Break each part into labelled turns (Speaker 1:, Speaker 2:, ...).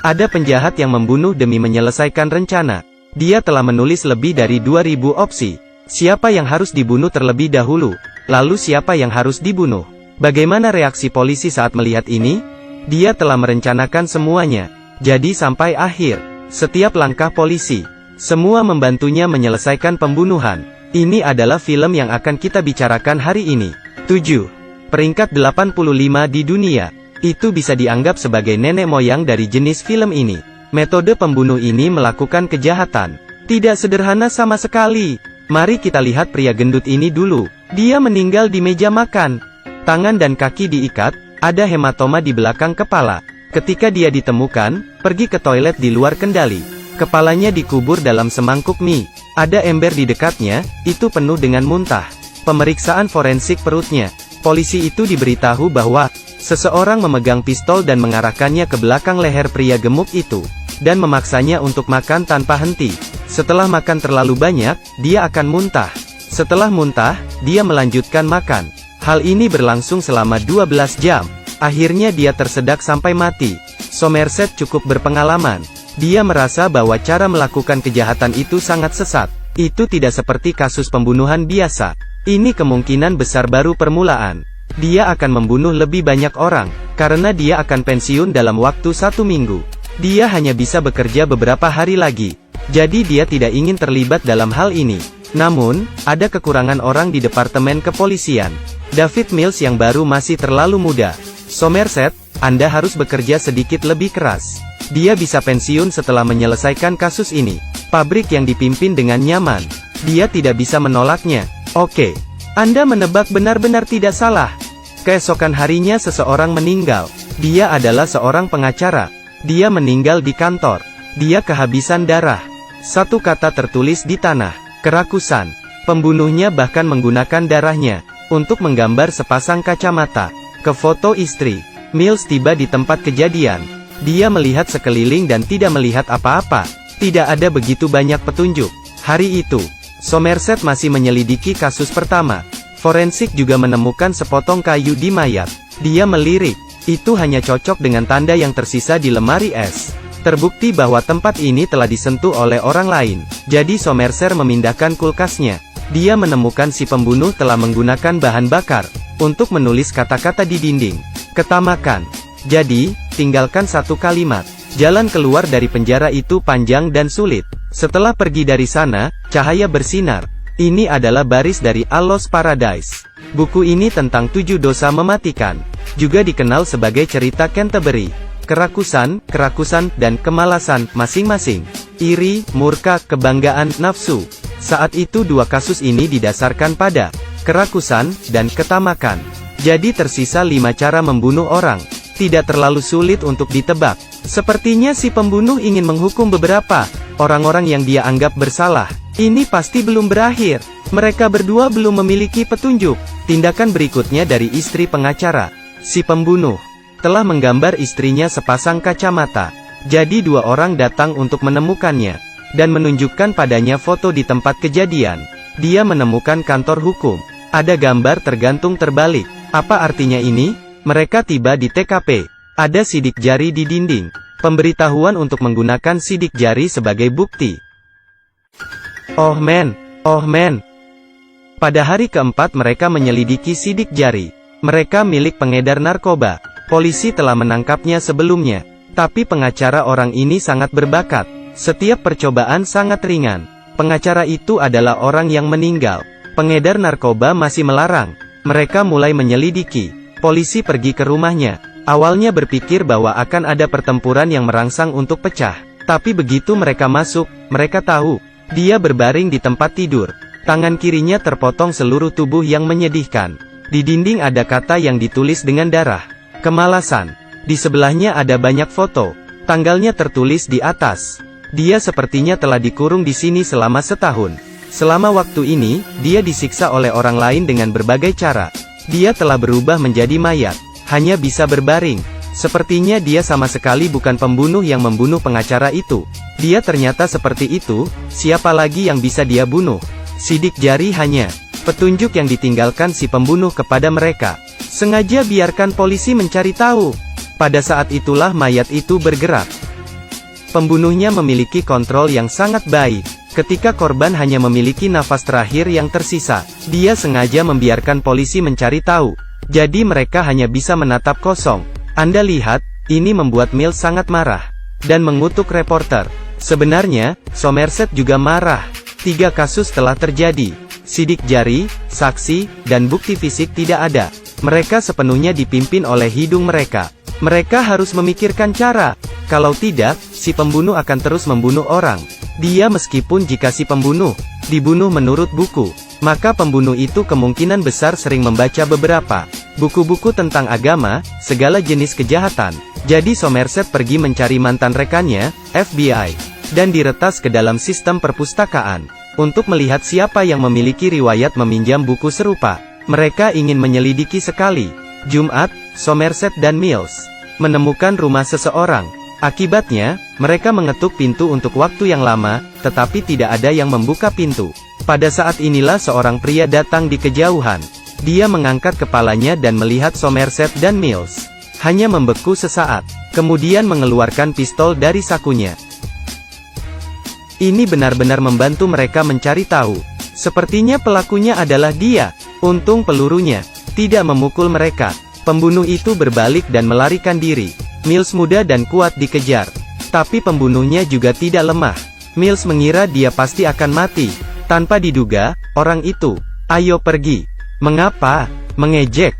Speaker 1: Ada penjahat yang membunuh demi menyelesaikan rencana. Dia telah menulis lebih dari 2000 opsi. Siapa yang harus dibunuh terlebih dahulu? Lalu siapa yang harus dibunuh? Bagaimana reaksi polisi saat melihat ini? Dia telah merencanakan semuanya. Jadi sampai akhir, setiap langkah polisi, semua membantunya menyelesaikan pembunuhan. Ini adalah film yang akan kita bicarakan hari ini. 7. Peringkat 85 di dunia. Itu bisa dianggap sebagai nenek moyang dari jenis film ini. Metode pembunuh ini melakukan kejahatan. Tidak sederhana sama sekali. Mari kita lihat pria gendut ini dulu. Dia meninggal di meja makan. Tangan dan kaki diikat, ada hematoma di belakang kepala. Ketika dia ditemukan, pergi ke toilet di luar kendali. Kepalanya dikubur dalam semangkuk mie. Ada ember di dekatnya, itu penuh dengan muntah. Pemeriksaan forensik perutnya. Polisi itu diberitahu bahwa seseorang memegang pistol dan mengarahkannya ke belakang leher pria gemuk itu, dan memaksanya untuk makan tanpa henti. Setelah makan terlalu banyak, dia akan muntah. Setelah muntah, dia melanjutkan makan. Hal ini berlangsung selama 12 jam. Akhirnya dia tersedak sampai mati. Somerset cukup berpengalaman. Dia merasa bahwa cara melakukan kejahatan itu sangat sesat. Itu tidak seperti kasus pembunuhan biasa. Ini kemungkinan besar baru permulaan. Dia akan membunuh lebih banyak orang, karena dia akan pensiun dalam waktu 1 minggu. Dia hanya bisa bekerja beberapa hari lagi. Jadi dia tidak ingin terlibat dalam hal ini. Namun, ada kekurangan orang di departemen kepolisian. David Mills yang baru masih terlalu muda. Somerset, Anda harus bekerja sedikit lebih keras. Dia bisa pensiun setelah menyelesaikan kasus ini. Pabrik yang dipimpin dengan nyaman. Dia tidak bisa menolaknya. Oke. Anda menebak benar-benar tidak salah. Keesokan harinya seseorang meninggal. Dia adalah seorang pengacara. Dia meninggal di kantor. Dia kehabisan darah. Satu kata tertulis di tanah. Kerakusan. Pembunuhnya bahkan menggunakan darahnya untuk menggambar sepasang kacamata ke foto istri. Mills tiba di tempat kejadian. Dia melihat sekeliling dan tidak melihat apa-apa. Tidak ada begitu banyak petunjuk. Hari itu, Somerset masih menyelidiki kasus pertama. Forensik juga menemukan sepotong kayu di mayat. Dia melirik. Itu hanya cocok dengan tanda yang tersisa di lemari es. Terbukti bahwa tempat ini telah disentuh oleh orang lain. Jadi Somerset memindahkan kulkasnya. Dia menemukan si pembunuh telah menggunakan bahan bakar untuk menulis kata-kata di dinding. Ketamakan. Jadi, tinggalkan satu kalimat. Jalan keluar dari penjara itu panjang dan sulit. Setelah pergi dari sana, cahaya bersinar. Ini adalah baris dari A Lost Paradise. Buku ini tentang 7 dosa mematikan. Juga dikenal sebagai cerita Canterbury. Kerakusan, dan kemalasan, masing-masing. Iri, murka, kebanggaan, nafsu. Saat itu dua kasus ini didasarkan pada kerakusan dan ketamakan. Jadi tersisa 5 cara membunuh orang. Tidak terlalu sulit untuk ditebak. Sepertinya si pembunuh ingin menghukum beberapa orang-orang yang dia anggap bersalah. Ini pasti belum berakhir. Mereka berdua belum memiliki petunjuk. Tindakan berikutnya dari istri pengacara. Si pembunuh telah menggambar istrinya sepasang kacamata. Jadi 2 orang datang untuk menemukannya dan menunjukkan padanya foto di tempat kejadian. Dia menemukan kantor hukum. Ada gambar tergantung terbalik. Apa artinya ini? Mereka tiba di TKP. Ada sidik jari di dinding. Pemberitahuan untuk menggunakan sidik jari sebagai bukti. Oh man. Pada hari keempat mereka menyelidiki sidik jari. Mereka milik pengedar narkoba. Polisi telah menangkapnya sebelumnya. Tapi pengacara orang ini sangat berbakat. Setiap percobaan sangat ringan. Pengacara itu adalah orang yang meninggal. Pengedar narkoba masih melarang. Mereka mulai menyelidiki. Polisi pergi ke rumahnya. Awalnya berpikir bahwa akan ada pertempuran yang merangsang untuk pecah. Tapi begitu mereka masuk, mereka tahu. Dia berbaring di tempat tidur. Tangan kirinya terpotong seluruh tubuh yang menyedihkan. Di dinding ada kata yang ditulis dengan darah. Kemalasan. Di sebelahnya ada banyak foto. Tanggalnya tertulis di atas. Dia sepertinya telah dikurung di sini selama setahun. Selama waktu ini, dia disiksa oleh orang lain dengan berbagai cara. Dia telah berubah menjadi mayat. Hanya bisa berbaring. Sepertinya dia sama sekali bukan pembunuh yang membunuh pengacara itu. Dia ternyata seperti itu. Siapa lagi yang bisa dia bunuh? Sidik jari hanya petunjuk yang ditinggalkan si pembunuh kepada mereka. Sengaja biarkan polisi mencari tahu. Pada saat itulah mayat itu bergerak. Pembunuhnya memiliki kontrol yang sangat baik. Ketika korban hanya memiliki nafas terakhir yang tersisa, dia sengaja membiarkan polisi mencari tahu. Jadi mereka hanya bisa menatap kosong. Anda lihat, ini membuat Mills sangat marah dan mengutuk reporter. Sebenarnya, Somerset juga marah. 3 kasus telah terjadi. Sidik jari, saksi, dan bukti fisik tidak ada. Mereka sepenuhnya dipimpin oleh hidung mereka. Mereka harus memikirkan cara. Kalau tidak, si pembunuh akan terus membunuh orang. Dia meskipun jika si pembunuh dibunuh menurut buku, maka pembunuh itu kemungkinan besar sering membaca beberapa buku-buku tentang agama, segala jenis kejahatan. Jadi Somerset pergi mencari mantan rekannya, FBI, dan diretas ke dalam sistem perpustakaan untuk melihat siapa yang memiliki riwayat meminjam buku serupa. Mereka ingin menyelidiki sekali. Jumat, Somerset dan Mills menemukan rumah seseorang. Akibatnya, mereka mengetuk pintu untuk waktu yang lama, tetapi tidak ada yang membuka pintu. Pada saat inilah seorang pria datang di kejauhan. Dia mengangkat kepalanya dan melihat Somerset dan Mills. Hanya membeku sesaat, kemudian mengeluarkan pistol dari sakunya. Ini benar-benar membantu mereka mencari tahu. Sepertinya pelakunya adalah dia. Untung pelurunya tidak memukul mereka. Pembunuh itu berbalik dan melarikan diri. Mills muda dan kuat dikejar. Tapi pembunuhnya juga tidak lemah. Mills mengira dia pasti akan mati. Tanpa diduga, orang itu, "Ayo pergi." "Mengapa?" Mengejek.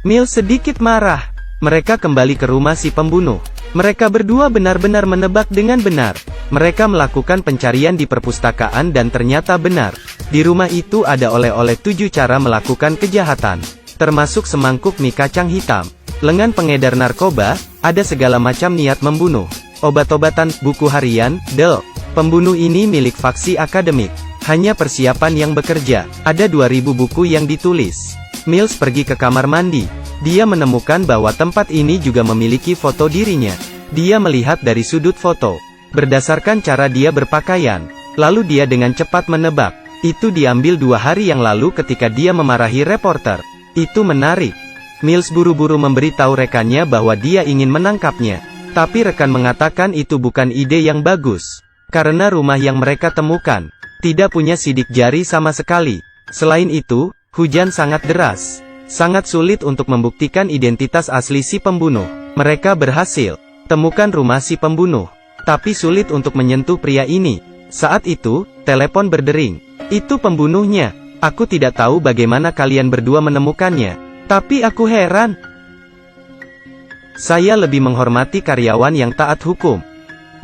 Speaker 1: Mills sedikit marah. Mereka kembali ke rumah si pembunuh. Mereka berdua benar-benar menebak dengan benar. Mereka melakukan pencarian di perpustakaan dan ternyata benar. Di rumah itu ada oleh-oleh 7 cara melakukan kejahatan. Termasuk semangkuk mie kacang hitam, lengan pengedar narkoba, ada segala macam niat membunuh, obat-obatan, buku harian, pembunuh ini milik faksi akademik. Hanya persiapan yang bekerja, ada 2000 buku yang ditulis. Mills pergi ke kamar mandi. Dia menemukan bahwa tempat ini juga memiliki foto dirinya. Dia melihat dari sudut foto, berdasarkan cara dia berpakaian. Lalu dia dengan cepat menebak, itu diambil 2 hari yang lalu ketika dia memarahi reporter. Itu menarik. Mills buru-buru memberitahu rekannya bahwa dia ingin menangkapnya. Tapi rekan mengatakan itu bukan ide yang bagus. Karena rumah yang mereka temukan tidak punya sidik jari sama sekali. Selain itu, hujan sangat deras. Sangat sulit untuk membuktikan identitas asli si pembunuh. Mereka berhasil temukan rumah si pembunuh, tapi sulit untuk menyentuh pria ini. Saat itu, telepon berdering. Itu pembunuhnya. Aku tidak tahu bagaimana kalian berdua menemukannya, tapi aku heran. Saya lebih menghormati karyawan yang taat hukum.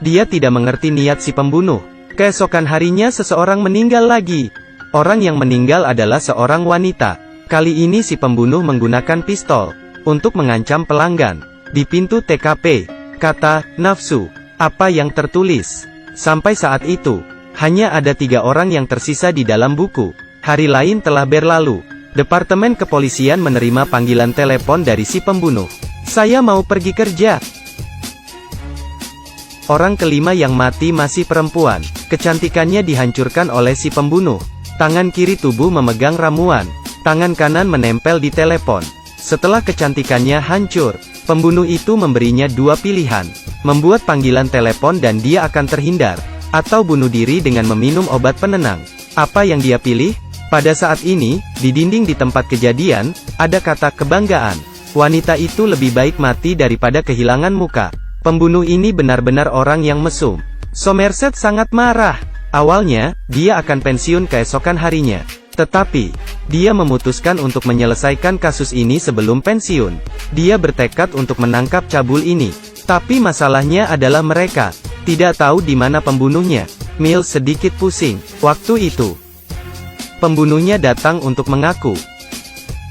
Speaker 1: Dia tidak mengerti niat si pembunuh. Keesokan harinya seseorang meninggal lagi. Orang yang meninggal adalah seorang wanita. Kali ini si pembunuh menggunakan pistol untuk mengancam pelanggan. Di pintu TKP, kata, "nafsu." Apa yang tertulis? Sampai saat itu, hanya ada 3 orang yang tersisa di dalam buku. Hari lain telah berlalu. Departemen kepolisian menerima panggilan telepon dari si pembunuh. "Saya mau pergi kerja." Orang kelima yang mati masih perempuan. Kecantikannya dihancurkan oleh si pembunuh. Tangan kiri tubuh memegang ramuan. Tangan kanan menempel di telepon. Setelah kecantikannya hancur, pembunuh itu memberinya 2 pilihan. Membuat panggilan telepon dan dia akan terhindar, atau bunuh diri dengan meminum obat penenang. Apa yang dia pilih? Pada saat ini, di dinding di tempat kejadian, ada kata kebanggaan. Wanita itu lebih baik mati daripada kehilangan muka. Pembunuh ini benar-benar orang yang mesum. Somerset sangat marah. Awalnya, dia akan pensiun keesokan harinya. Tetapi, dia memutuskan untuk menyelesaikan kasus ini sebelum pensiun. Dia bertekad untuk menangkap cabul ini. Tapi masalahnya adalah mereka tidak tahu di mana pembunuhnya. Mills sedikit pusing. Waktu itu, pembunuhnya datang untuk mengaku.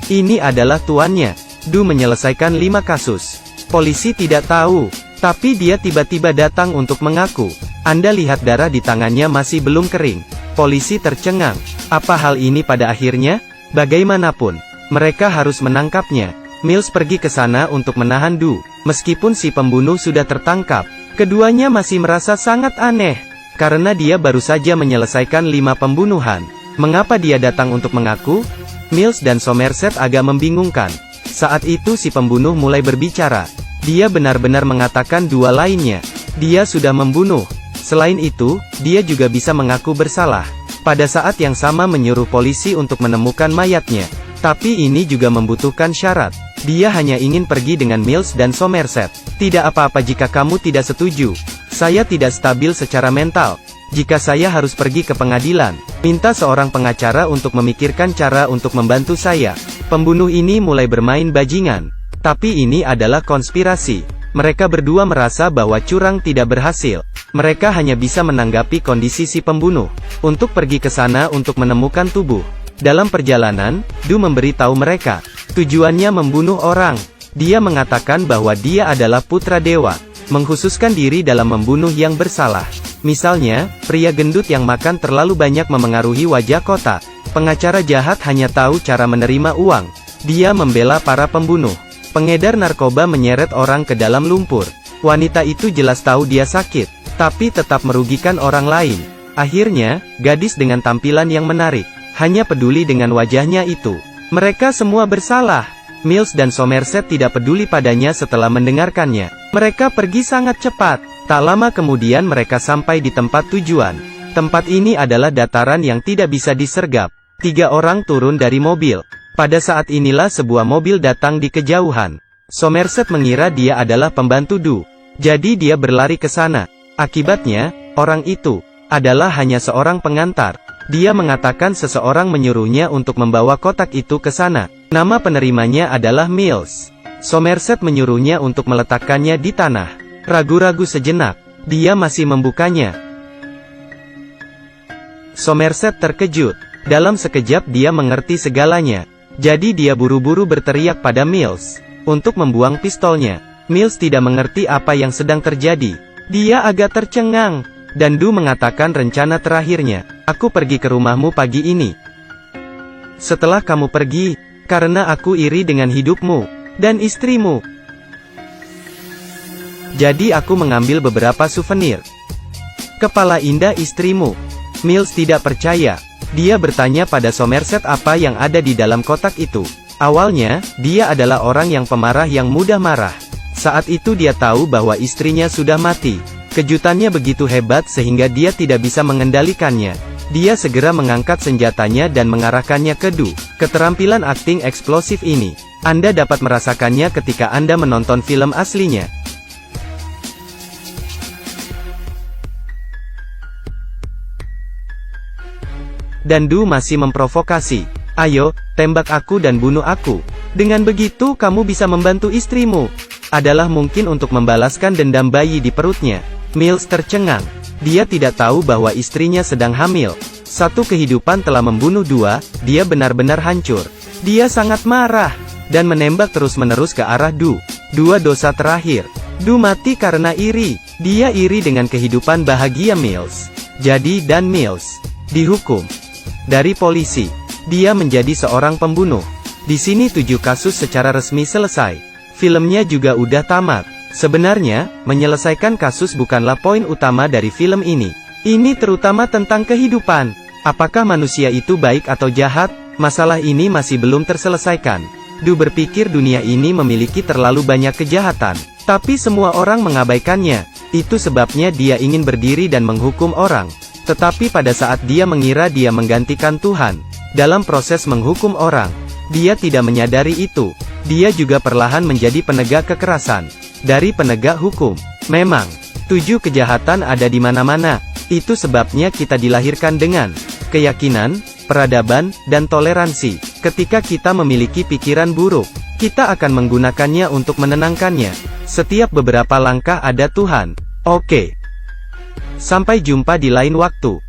Speaker 1: Ini adalah tuannya. Du menyelesaikan 5 kasus. Polisi tidak tahu. Tapi dia tiba-tiba datang untuk mengaku. Anda lihat darah di tangannya masih belum kering. Polisi tercengang. Apa hal ini pada akhirnya? Bagaimanapun, mereka harus menangkapnya. Mills pergi ke sana untuk menahan Du. Meskipun si pembunuh sudah tertangkap, keduanya masih merasa sangat aneh. Karena dia baru saja menyelesaikan 5 pembunuhan. Mengapa dia datang untuk mengaku? Mills dan Somerset agak membingungkan. Saat itu si pembunuh mulai berbicara. Dia benar-benar mengatakan 2 lainnya. Dia sudah membunuh. Selain itu, dia juga bisa mengaku bersalah. Pada saat yang sama menyuruh polisi untuk menemukan mayatnya. Tapi ini juga membutuhkan syarat. Dia hanya ingin pergi dengan Mills dan Somerset. Tidak apa-apa jika kamu tidak setuju. Saya tidak stabil secara mental. Jika saya harus pergi ke pengadilan, minta seorang pengacara untuk memikirkan cara untuk membantu saya. Pembunuh ini mulai bermain bajingan. Tapi ini adalah konspirasi. Mereka berdua merasa bahwa curang tidak berhasil. Mereka hanya bisa menanggapi kondisi si pembunuh. Untuk pergi ke sana untuk menemukan tubuh. Dalam perjalanan, Du memberitahu mereka. Tujuannya membunuh orang. Dia mengatakan bahwa dia adalah putra dewa. Mengkhususkan diri dalam membunuh yang bersalah. Misalnya, pria gendut yang makan terlalu banyak memengaruhi wajah kota. Pengacara jahat hanya tahu cara menerima uang. Dia membela para pembunuh. Pengedar narkoba menyeret orang ke dalam lumpur. Wanita itu jelas tahu dia sakit, tapi tetap merugikan orang lain. Akhirnya, gadis dengan tampilan yang menarik, hanya peduli dengan wajahnya itu. Mereka semua bersalah. Mills dan Somerset tidak peduli padanya setelah mendengarkannya. Mereka pergi sangat cepat. Tak lama kemudian mereka sampai di tempat tujuan. Tempat ini adalah dataran yang tidak bisa disergap. 3 orang turun dari mobil. Pada saat inilah sebuah mobil datang di kejauhan. Somerset mengira dia adalah pembantu Du. Jadi dia berlari ke sana. Akibatnya, orang itu adalah hanya seorang pengantar. Dia mengatakan seseorang menyuruhnya untuk membawa kotak itu ke sana. Nama penerimanya adalah Mills. Somerset menyuruhnya untuk meletakkannya di tanah. Ragu-ragu sejenak, dia masih membukanya. Somerset terkejut. Dalam sekejap dia mengerti segalanya. Jadi dia buru-buru berteriak pada Mills untuk membuang pistolnya. Mills tidak mengerti apa yang sedang terjadi. Dia agak tercengang. Dan Du mengatakan rencana terakhirnya. Aku pergi ke rumahmu pagi ini. Setelah kamu pergi, karena aku iri dengan hidupmu dan istrimu. Jadi aku mengambil beberapa souvenir. Kepala indah istrimu. Mills tidak percaya. Dia bertanya pada Somerset apa yang ada di dalam kotak itu. Awalnya, dia adalah orang yang pemarah yang mudah marah. Saat itu dia tahu bahwa istrinya sudah mati. Kejutannya begitu hebat sehingga dia tidak bisa mengendalikannya. Dia segera mengangkat senjatanya dan mengarahkannya ke Du. Keterampilan akting eksplosif ini, Anda dapat merasakannya ketika Anda menonton film aslinya. Dan Du masih memprovokasi. Ayo, tembak aku dan bunuh aku. Dengan begitu kamu bisa membantu istrimu. Adalah mungkin untuk membalaskan dendam bayi di perutnya. Mills tercengang. Dia tidak tahu bahwa istrinya sedang hamil. Satu kehidupan telah membunuh 2, dia benar-benar hancur. Dia sangat marah, dan menembak terus-menerus ke arah Du. 2 dosa terakhir. Du mati karena iri. Dia iri dengan kehidupan bahagia Mills. Jadi dan Mills dihukum dari polisi. Dia menjadi seorang pembunuh. Di sini 7 kasus secara resmi selesai. Filmnya juga udah tamat. Sebenarnya, menyelesaikan kasus bukanlah poin utama dari film ini. Ini terutama tentang kehidupan. Apakah manusia itu baik atau jahat? Masalah ini masih belum terselesaikan. Du berpikir dunia ini memiliki terlalu banyak kejahatan. Tapi semua orang mengabaikannya. Itu sebabnya dia ingin berdiri dan menghukum orang. Tetapi pada saat dia mengira dia menggantikan Tuhan dalam proses menghukum orang, dia tidak menyadari itu. Dia juga perlahan menjadi penegak kekerasan. Dari penegak hukum. Memang, 7 kejahatan ada di mana-mana. Itu sebabnya kita dilahirkan dengan keyakinan, peradaban, dan toleransi. Ketika kita memiliki pikiran buruk, kita akan menggunakannya untuk menenangkannya. Setiap beberapa langkah ada Tuhan. Oke. Sampai jumpa di lain waktu.